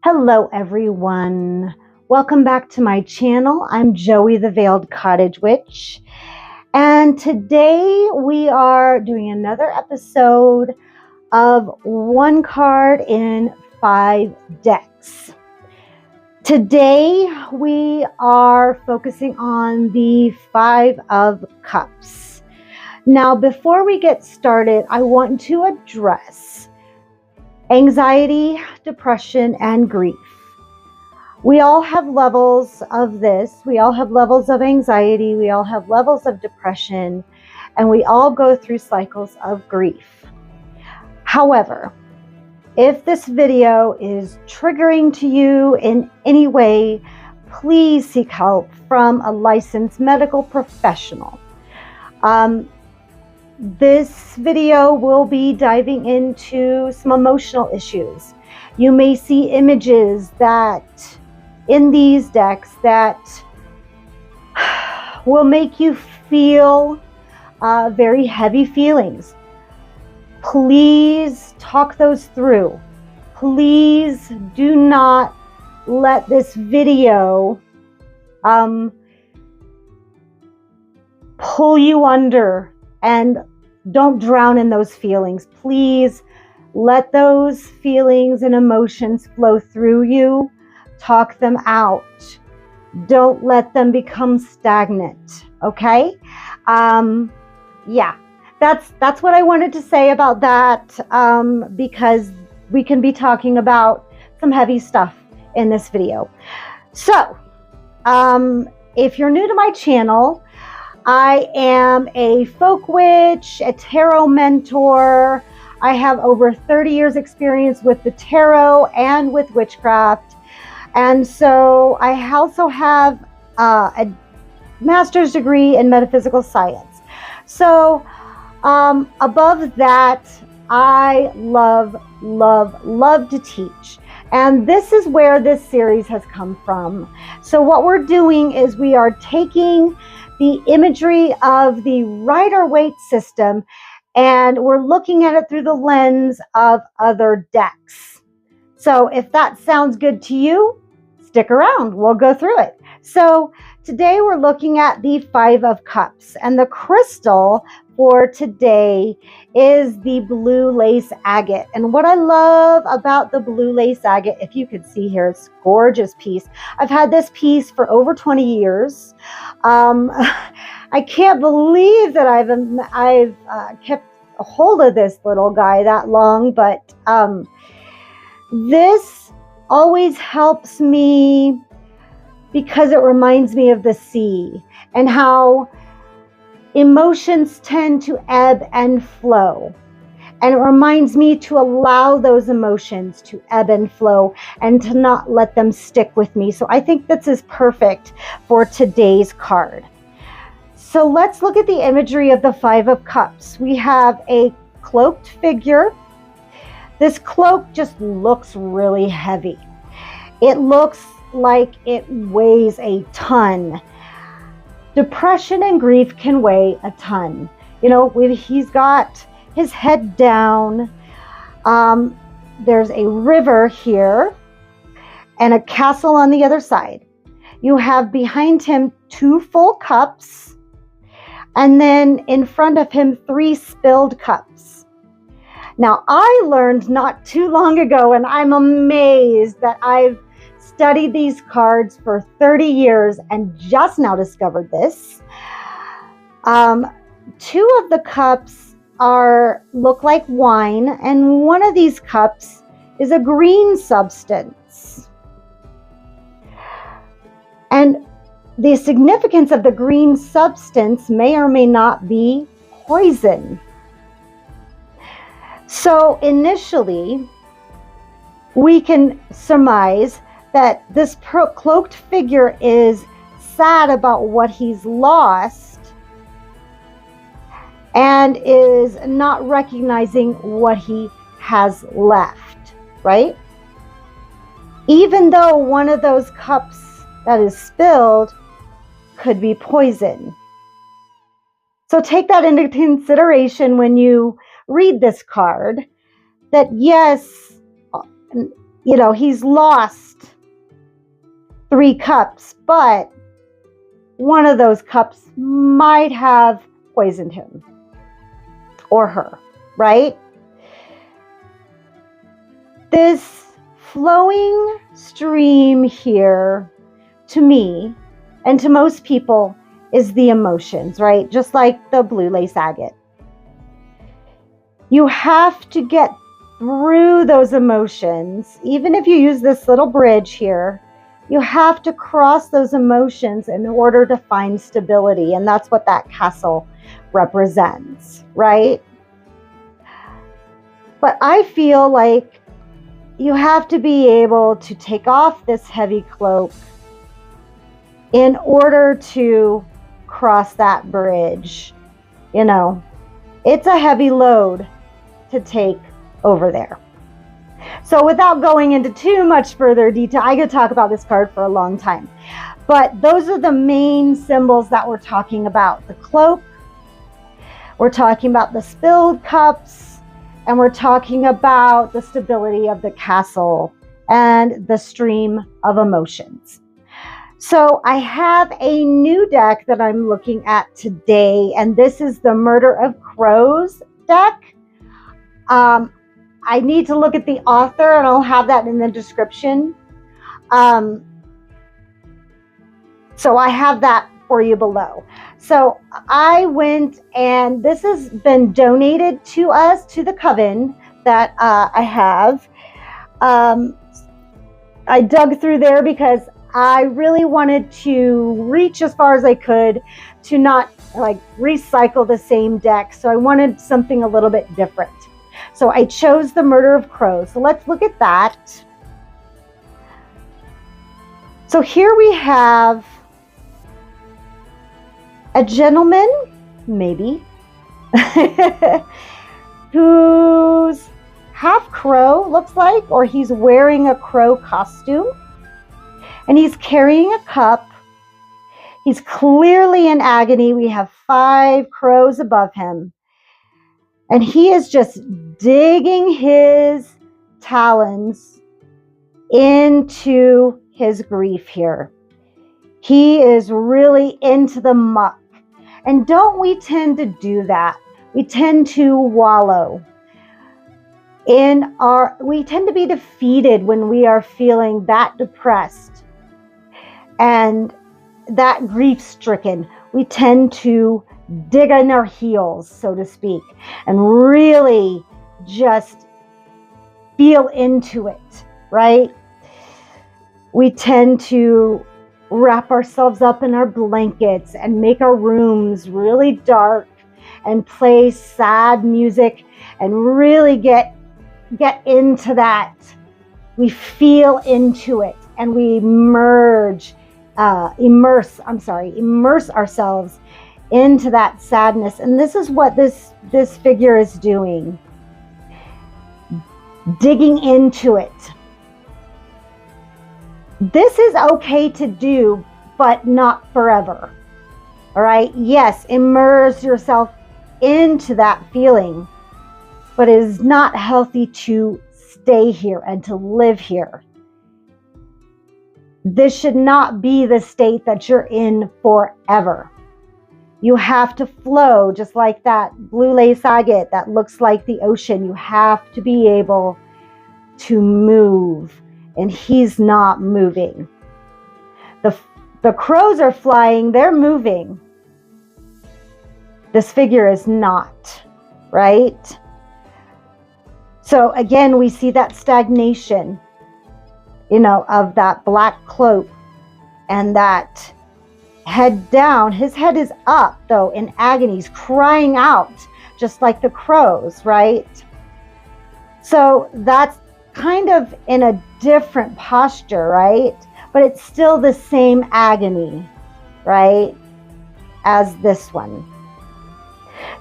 Hello everyone. Welcome back to my channel. I'm Joey the Veiled Cottage Witch. And today we are doing another episode of one card in 5 decks. Today we are focusing on the 5 of Cups. Now before we get started, I want to address anxiety, depression, and grief. We all have levels of this. We all have levels of anxiety. We all have levels of depression, and we all go through cycles of grief. However, if this video is triggering to you in any way, please seek help from a licensed medical professional. This video will be diving into some emotional issues. You may see images that in these decks that will make you feel very heavy feelings. Please talk those through. Please do not let this video pull you under. And don't drown in those feelings. Please let those feelings and emotions flow through you. Talk them out. Don't let them become stagnant. Okay? Yeah, that's what I wanted to say about that, because we can be talking about some heavy stuff in this video. So, if you're new to my channel, I am a folk witch, a tarot mentor. I have over 30 years experience with the tarot and with witchcraft. And so I also have a master's degree in metaphysical science. So above that, I love to teach. And this is where this series has come from. So what we're doing is we are taking the imagery of the Rider-Waite system, and we're looking at it through the lens of other decks. So if that sounds good to you, stick around. We'll go through it. So today we're looking at the 5 of Cups, and the crystal for today is the blue lace agate. And what I love about the blue lace agate, if you could see here, it's a gorgeous piece. I've had this piece for over 20 years. I can't believe that I've kept a hold of this little guy that long, but this always helps me because it reminds me of the sea and how emotions tend to ebb and flow. And it reminds me to allow those emotions to ebb and flow and to not let them stick with me. So I think this is perfect for today's card. So let's look at the imagery of the 5 of Cups. We have a cloaked figure. This cloak just looks really heavy. It looks like it weighs a ton. Depression and grief can weigh a ton. You know, he's got his head down. There's a river here and a castle on the other side. You have behind him 2 full cups, and then in front of him 3 spilled cups. Now, I learned not too long ago, and I'm amazed that I've studied these cards for 30 years and just now discovered this. 2 of the cups look like wine, and one of these cups is a green substance. And the significance of the green substance may or may not be poison. So initially, we can surmise that this cloaked figure is sad about what he's lost and is not recognizing what he has left, right? Even though one of those cups that is spilled could be poison. So take that into consideration when you read this card, that yes, he's lost 3 cups, but one of those cups might have poisoned him or her, right? This flowing stream here, to me and to most people, is the emotions, right? Just like the blue lace agate. You have to get through those emotions. Even if you use this little bridge here, you have to cross those emotions in order to find stability. And that's what that castle represents, right? But I feel like you have to be able to take off this heavy cloak in order to cross that bridge. It's a heavy load to take over there. So without going into too much further detail, I could talk about this card for a long time. But those are the main symbols that we're talking about. The cloak, we're talking about the spilled cups, and we're talking about the stability of the castle and the stream of emotions. So I have a new deck that I'm looking at today, and this is the Murder of Crows deck. I need to look at the author, and I'll have that in the description. So I have that for you below. So I went, and this has been donated to us, to the coven that I have. I dug through there because I really wanted to reach as far as I could to not recycle the same deck. So I wanted something a little bit different. So I chose the Murder of Crows. So let's look at that. So here we have a gentleman, maybe, who's half crow, looks like, or he's wearing a crow costume. And he's carrying a cup. He's clearly in agony. We have 5 crows above him. And he is just digging his talons into his grief here. He is really into the muck. And don't we tend to do that? We tend to wallow we tend to be defeated when we are feeling that depressed and that grief-stricken. We tend to dig in our heels, so to speak, and really just feel into it, right? We tend to wrap ourselves up in our blankets and make our rooms really dark and play sad music and really get into that. We feel into it and we immerse ourselves into that sadness. And this is what this figure is doing. Digging into it. This is okay to do, but not forever. All right? Yes, immerse yourself into that feeling, but it is not healthy to stay here and to live here. This should not be the state that you're in forever. You have to flow, just like that blue lace agate that looks like the ocean. You have to be able to move, and he's not moving. The crows are flying, they're moving. This figure is not, right? So again, we see that stagnation, of that black cloak and that head down. His head is up, though, in agony. He's crying out, just like the crows, right? So that's kind of in a different posture, right? But it's still the same agony, right, as this one.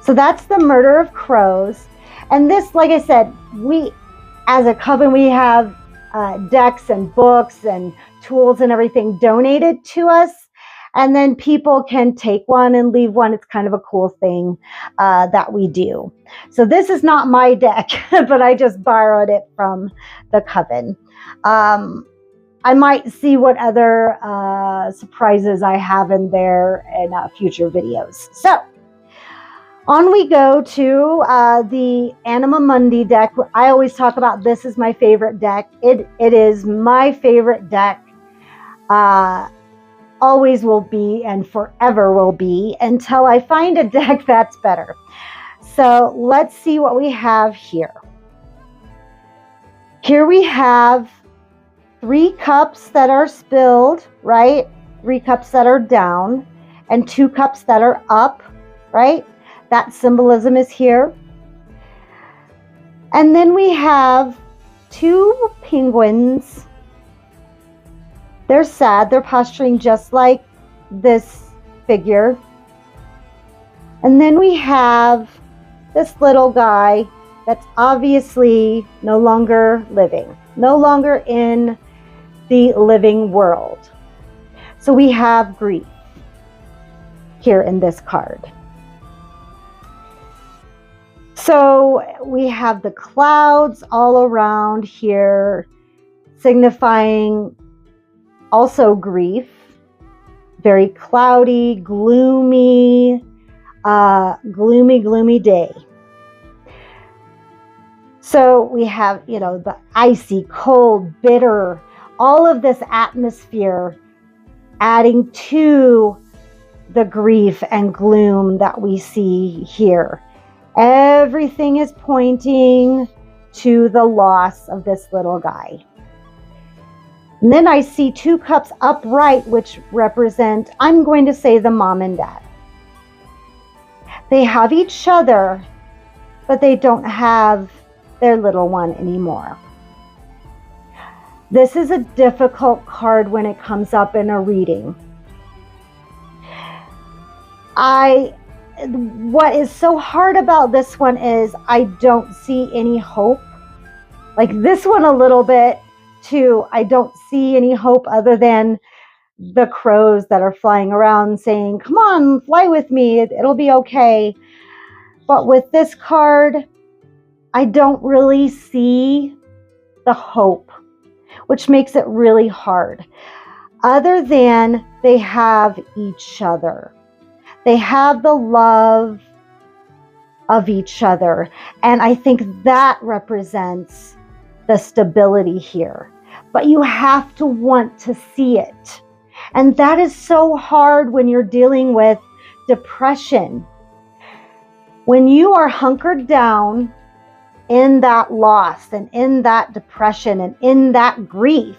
So that's the Murder of Crows. And this, like I said, we, as a coven, we have decks and books and tools and everything donated to us. And then people can take one and leave one. It's kind of a cool thing that we do. So this is not my deck, but I just borrowed it from the Coven. I might see what other surprises I have in there in future videos. So on we go to the Anima Mundi deck. I always talk about this is my favorite deck. It is my favorite deck. Always will be and forever will be until I find a deck that's better. So let's see what we have here. Here we have 3 cups that are spilled, right? 3 cups that are down and 2 cups that are up, right? That symbolism is here. And then we have 2 penguins. They're sad. They're posturing just like this figure. And then we have this little guy that's obviously no longer living, no longer in the living world. So we have grief here in this card. So we have the clouds all around here, signifying also grief. Very cloudy, gloomy, gloomy day. So we have, the icy, cold, bitter, all of this atmosphere adding to the grief and gloom that we see here. Everything is pointing to the loss of this little guy. And then I see 2 cups upright, which represent, I'm going to say, the mom and dad. They have each other, but they don't have their little one anymore. This is a difficult card when it comes up in a reading. What is so hard about this one is I don't see any hope. Like this one a little bit too. I don't see any hope other than the crows that are flying around saying, come on, fly with me. It'll be okay. But with this card, I don't really see the hope, which makes it really hard. Other than they have each other. They have the love of each other. And I think that represents the stability here. But you have to want to see it. And that is so hard when you're dealing with depression. When you are hunkered down in that loss and in that depression and in that grief,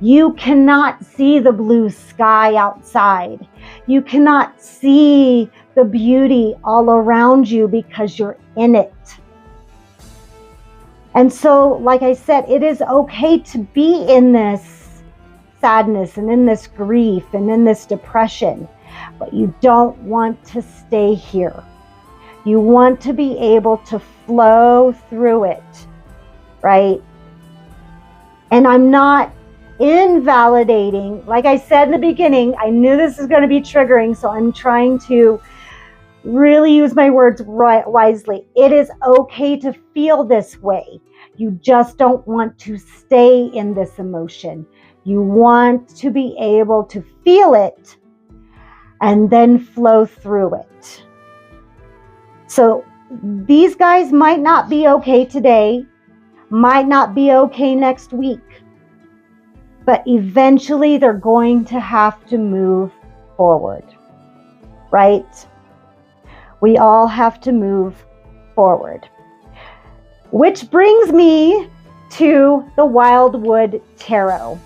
you cannot see the blue sky outside. You cannot see the beauty all around you because you're in it. And so, like I said, it is okay to be in this sadness and in this grief and in this depression, but you don't want to stay here. You want to be able to flow through it, right? And I'm not invalidating. Like I said in the beginning, I knew this is going to be triggering, so I'm trying to really use my words wisely. It is okay to feel this way. You just don't want to stay in this emotion. You want to be able to feel it and then flow through it. So these guys might not be okay today, might not be okay next week, but eventually they're going to have to move forward, right? We all have to move forward. Which brings me to the Wildwood Tarot.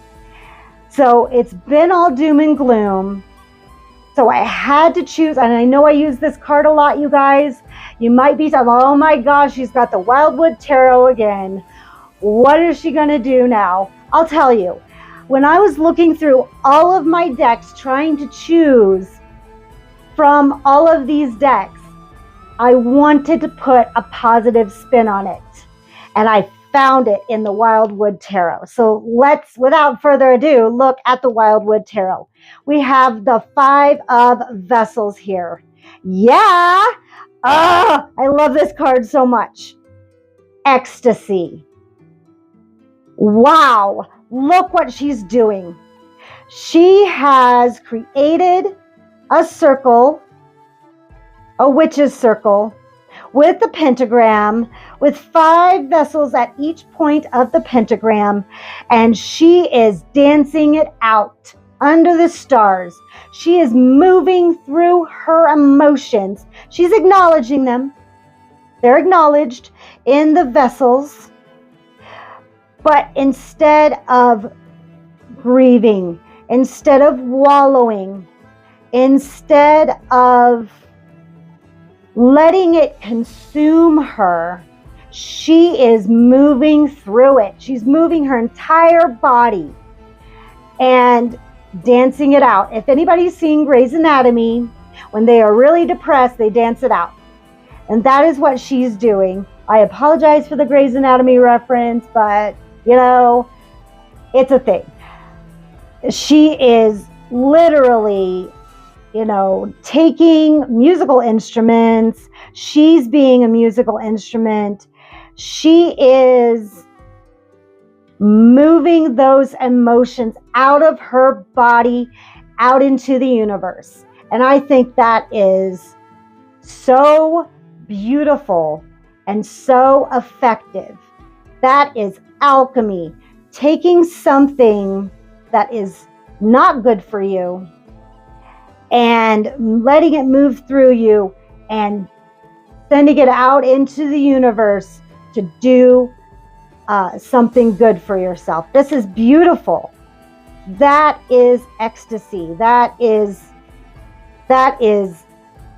So it's been all doom and gloom. So I had to choose, and I know I use this card a lot, you guys. You might be saying, oh my gosh, she's got the Wildwood Tarot again. What is she going to do now? I'll tell you. When I was looking through all of my decks, trying to choose from all of these decks, I wanted to put a positive spin on it. And I found it in the Wildwood Tarot. So let's, without further ado, look at the Wildwood Tarot. We have the Five of Vessels here. Yeah. I love this card so much. Ecstasy. Wow. Look what she's doing. She has created a circle, a witch's circle, with the pentagram, with 5 vessels at each point of the pentagram, and she is dancing it out under the stars. She is moving through her emotions. She's acknowledging them. They're acknowledged in the vessels, but instead of grieving, instead of wallowing, instead of letting it consume her, she is moving through it. She's moving her entire body and dancing it out. If anybody's seen Grey's Anatomy, when they are really depressed, they dance it out. And that is what she's doing. I apologize for the Grey's Anatomy reference, but you know, it's a thing. She is literally, taking musical instruments. She's being a musical instrument. She is moving those emotions out of her body, out into the universe. And I think that is so beautiful and so effective. That is alchemy. Taking something that is not good for you and letting it move through you and sending it out into the universe to do something good for yourself. This is beautiful. That is ecstasy. That is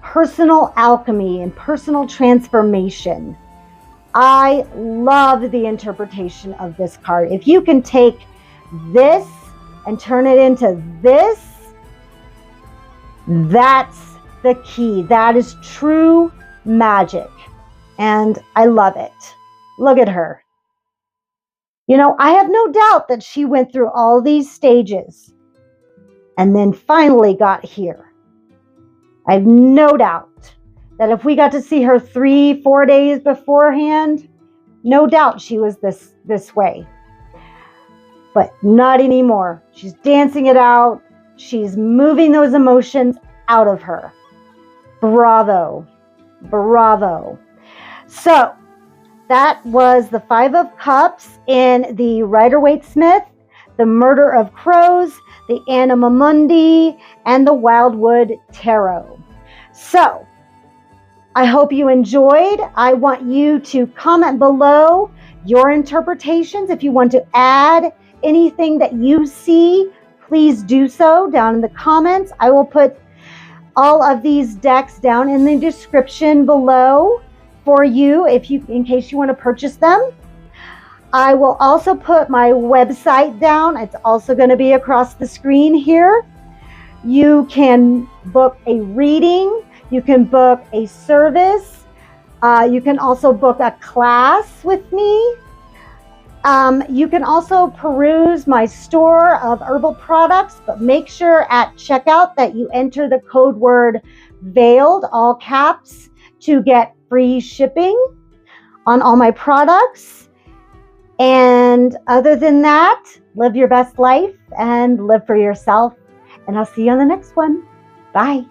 personal alchemy and personal transformation. I love the interpretation of this card. If you can take this and turn it into this, that's the key. That is true magic. And I love it. Look at her. I have no doubt that she went through all these stages and then finally got here. I have no doubt that if we got to see her 3-4 days beforehand, no doubt she was this way. But not anymore. She's dancing it out. She's moving those emotions out of her. Bravo. Bravo. So that was the 5 of Cups in the Rider-Waite-Smith, the Murder of Crows, the Anima Mundi, and the Wildwood Tarot. So I hope you enjoyed. I want you to comment below your interpretations. If you want to add anything that you see, please do so down in the comments. I will put all of these decks down in the description below for you in case you want to purchase them. I will also put my website down. It's also going to be across the screen here. You can book a reading. You can book a service. You can also book a class with me. You can also peruse my store of herbal products, but make sure at checkout that you enter the code word VEILED, all caps, to get free shipping on all my products. And other than that, live your best life and live for yourself. And I'll see you on the next one. Bye.